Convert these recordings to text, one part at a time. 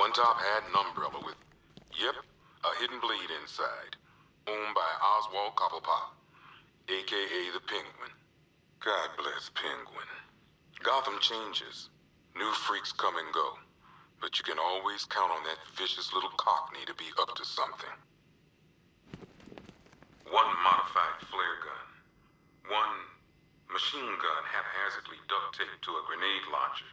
One top hat and umbrella with, yep, a hidden blade inside. Owned by Oswald Cobblepot, a.k.a. the Penguin. God bless Penguin. Gotham changes. New freaks come and go. But you can always count on that vicious little cockney to be up to something. One modified flare gun. One machine gun haphazardly duct-taped to a grenade launcher.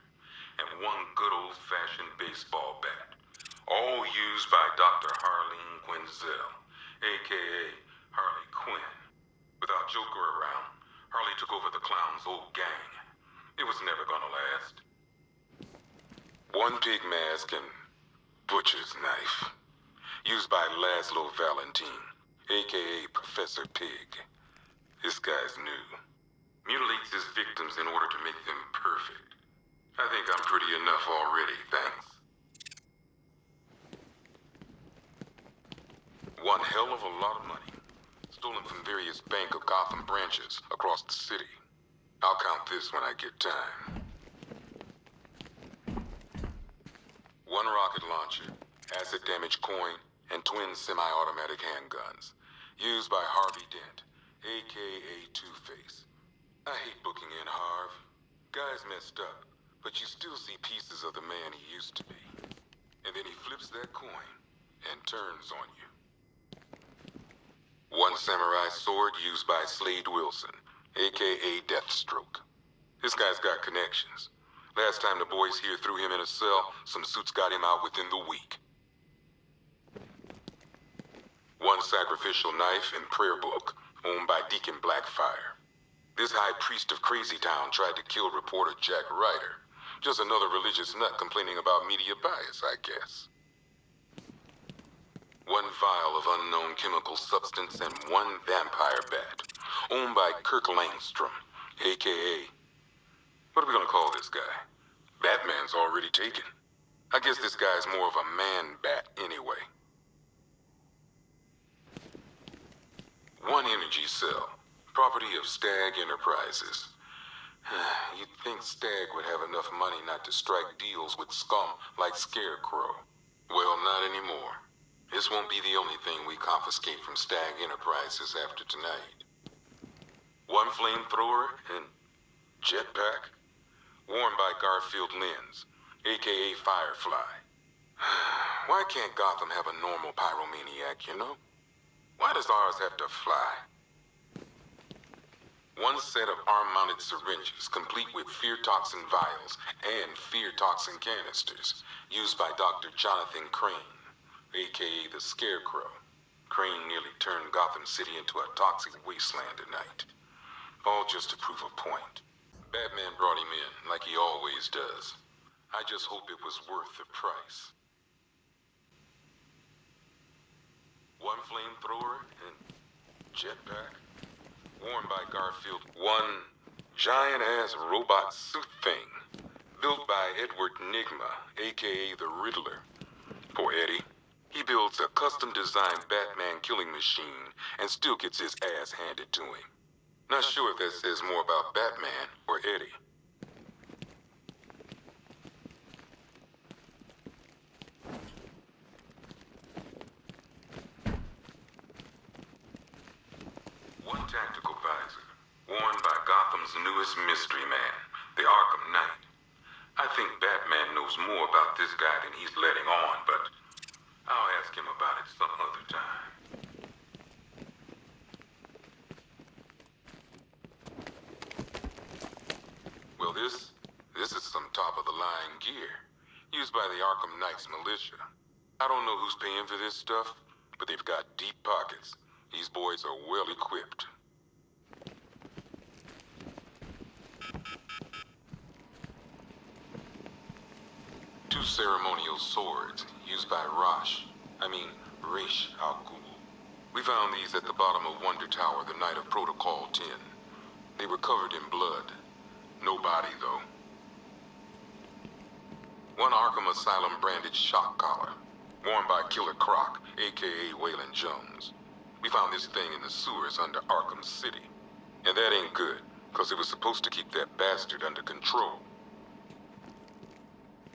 And one good old-fashioned baseball bat. All used by Dr. Harleen Quinzel, a.k.a. Harley Quinn. Without Joker around, Harley took over the clown's old gang. It was never gonna last. One pig mask and butcher's knife. Used by Laszlo Valentine, a.k.a. Professor Pig. This guy's new. Mutilates his victims in order to make them perfect. I think I'm pretty enough already, thanks. One hell of a lot of money. Stolen from various Bank of Gotham branches across the city. I'll count this when I get time. One rocket launcher, acid damage coin, and twin semi-automatic handguns. Used by Harvey Dent, a.k.a. Two-Face. I hate booking in Harv. Guy's messed up, but you still see pieces of the man he used to be. And then he flips that coin and turns on you. One samurai sword used by Slade Wilson, a.k.a. Deathstroke. This guy's got connections. Last time the boys here threw him in a cell, some suits got him out within the week. One sacrificial knife and prayer book, owned by Deacon Blackfire. This high priest of Crazy Town tried to kill reporter Jack Ryder. Just another religious nut complaining about media bias, I guess. One vial of unknown chemical substance and one vampire bat, owned by Kirk Langstrom, a.k.a. What are we gonna call this guy? Batman's already taken. I guess this guy's more of a man-bat anyway. One energy cell, property of Stag Enterprises. You'd think Stag would have enough money not to strike deals with scum like Scarecrow. Well, not anymore. This won't be the only thing we confiscate from Stag Enterprises after tonight. One flamethrower and jetpack, worn by Garfield Lens, a.k.a. Firefly. Why can't Gotham have a normal pyromaniac, you know? Why does ours have to fly? One set of arm-mounted syringes, complete with fear toxin vials and fear toxin canisters, used by Dr. Jonathan Crane, a.k.a. the Scarecrow. Crane nearly turned Gotham City into a toxic wasteland tonight. All just to prove a point. Batman brought him in, like he always does. I just hope it was worth the price. One flamethrower and jetpack, worn by Garfield. One giant-ass robot suit thing, built by Edward Nygma, a.k.a. the Riddler. Poor Eddie. He builds a custom-designed Batman killing machine and still gets his ass handed to him. Not sure if that says more about Batman or Eddie. One tactical visor, worn by Gotham's newest mystery man, the Arkham Knight. I think Batman knows more about this guy than he's letting on, but I'll ask him about it some other time. Well, this is some top-of-the-line gear, used by the Arkham Knight's militia. I don't know who's paying for this stuff, but they've got deep pockets. These boys are well equipped. Two ceremonial swords, used by Ra's al Ghul. We found these at the bottom of Wonder Tower the night of Protocol 10. They were covered in blood. No body, though. One Arkham Asylum branded shock collar, worn by Killer Croc, a.k.a. Waylon Jones. We found this thing in the sewers under Arkham City. And that ain't good, because it was supposed to keep that bastard under control.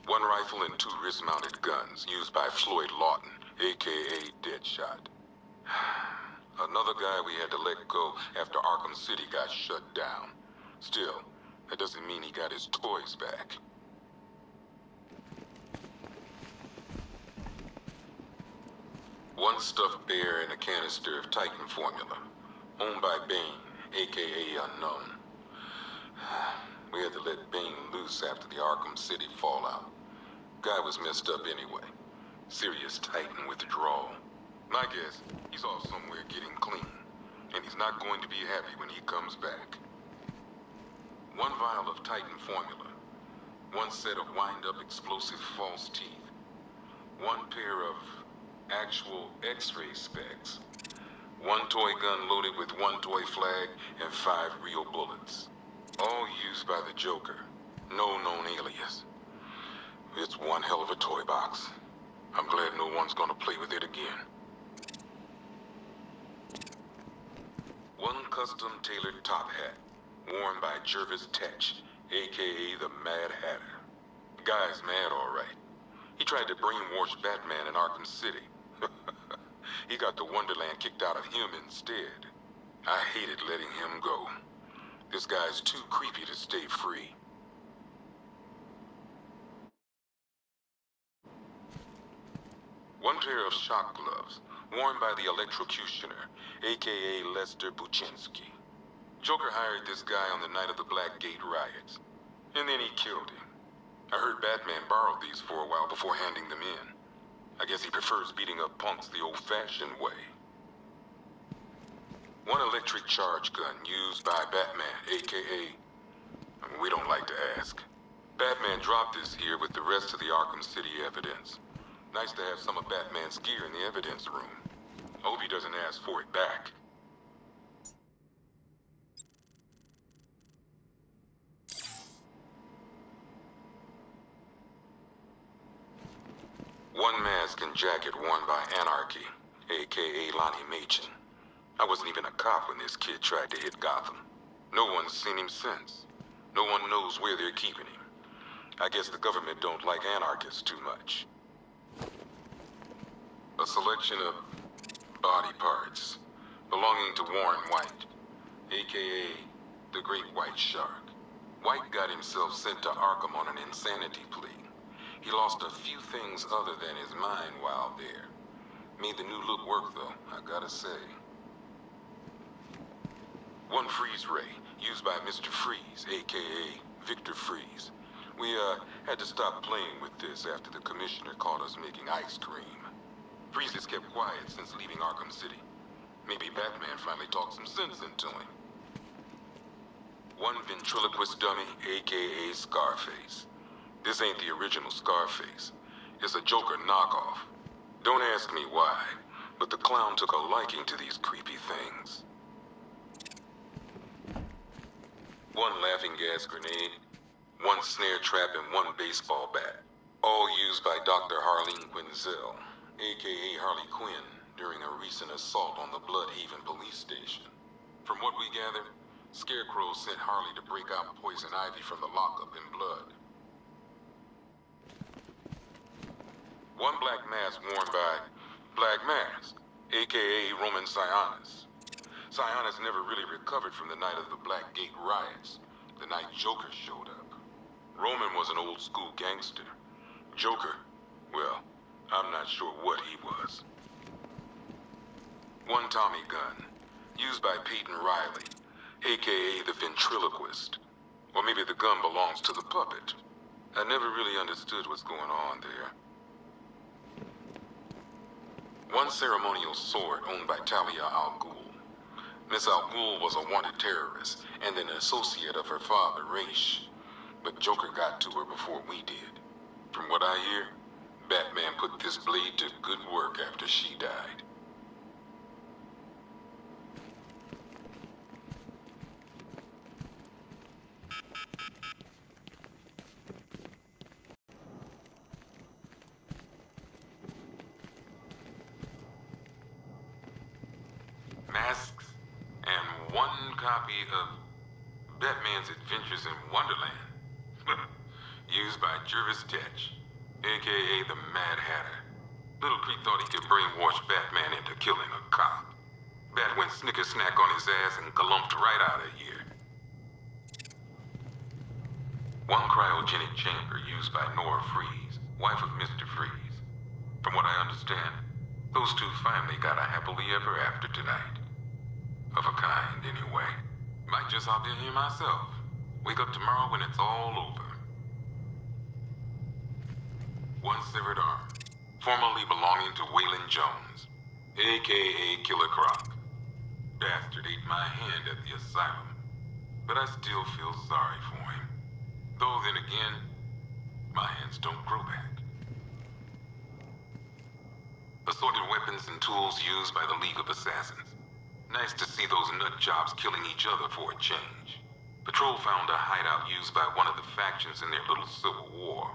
One rifle and two wrist-mounted guns used by Floyd Lawton, a.k.a. Deadshot. Another guy we had to let go after Arkham City got shut down. Still, that doesn't mean he got his toys back. One stuffed bear and a canister of Titan formula, owned by Bane, a.k.a. Unknown. We had to let Bane loose after the Arkham City fallout. Guy was messed up anyway. Serious Titan withdrawal. My guess, he's off somewhere getting clean, and he's not going to be happy when he comes back. One vial of Titan formula, one set of wind-up explosive false teeth, one pair of actual X-ray specs, one toy gun loaded with one toy flag, and 5 real bullets. All used by the Joker. No known alias. It's one hell of a toy box. I'm glad no one's gonna play with it again. One custom-tailored top hat, worn by Jervis Tetch, a.k.a. the Mad Hatter. Guy's mad, all right. He tried to brainwash Batman in Arkham City. He got the Wonderland kicked out of him instead. I hated letting him go. This guy's too creepy to stay free. One pair of shock gloves, worn by the Electrocutioner, a.k.a. Lester Buczynski. Joker hired this guy on the night of the Blackgate riots, and then he killed him. I heard Batman borrowed these for a while before handing them in. I guess he prefers beating up punks the old-fashioned way. One electric charge gun used by Batman, a.k.a. We don't like to ask. Batman dropped this here with the rest of the Arkham City evidence. Nice to have some of Batman's gear in the evidence room. Hope he doesn't ask for it back. One mask and jacket worn by Anarchy, a.k.a. Lonnie Machin. I wasn't even a cop when this kid tried to hit Gotham. No one's seen him since. No one knows where they're keeping him. I guess the government don't like anarchists too much. A selection of body parts belonging to Warren White, a.k.a. the Great White Shark. White got himself sent to Arkham on an insanity plea. He lost a few things other than his mind while there. Made the new look work, though, I gotta say. One freeze ray, used by Mr. Freeze, a.k.a. Victor Freeze. We, had to stop playing with this after the commissioner caught us making ice cream. Freeze has kept quiet since leaving Arkham City. Maybe Batman finally talked some sense into him. One ventriloquist dummy, a.k.a. Scarface. This ain't the original Scarface. It's a Joker knockoff. Don't ask me why, but the clown took a liking to these creepy things. One laughing gas grenade, one snare trap, and one baseball bat. All used by Dr. Harleen Quinzel, a.k.a. Harley Quinn, during a recent assault on the Bloodhaven police station. From what we gathered, Scarecrow sent Harley to break out Poison Ivy from the lockup in Blood. One black mask worn by Black Mask, a.k.a. Roman Sionis. Sionis never really recovered from the night of the Blackgate riots, the night Joker showed up. Roman was an old-school gangster. Joker, well, I'm not sure what he was. One Tommy gun, used by Peyton Riley, a.k.a. the ventriloquist. Or maybe the gun belongs to the puppet. I never really understood what's going on there. One ceremonial sword owned by Talia al Ghul. Miss al Ghul was a wanted terrorist and an associate of her father, Raish. But Joker got to her before we did. From what I hear, Batman put this blade to good work after she died. Masks and one copy of Batman's Adventures in Wonderland. used by Jervis Tetch, aka the Mad Hatter. Little Creep thought he could brainwash Batman into killing a cop. Bat went snicker-snack on his ass and glumped right out of here. One cryogenic chamber used by Nora Freeze, wife of Mr. Freeze. From what I understand, those two finally got a happily ever after tonight. Of a kind, anyway. Might just hop in here myself. Wake up tomorrow when it's all over. One severed arm, formerly belonging to Waylon Jones, aka Killer Croc. Bastard ate my hand at the asylum, but I still feel sorry for him. Though then again, my hands don't grow back. Assorted weapons and tools used by the League of Assassins. Nice to see those nut jobs killing each other for a change. Patrol found a hideout used by one of the factions in their little civil war.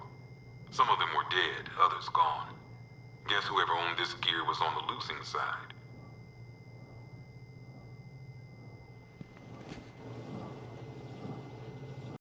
Some of them were dead, others gone. Guess whoever owned this gear was on the losing side.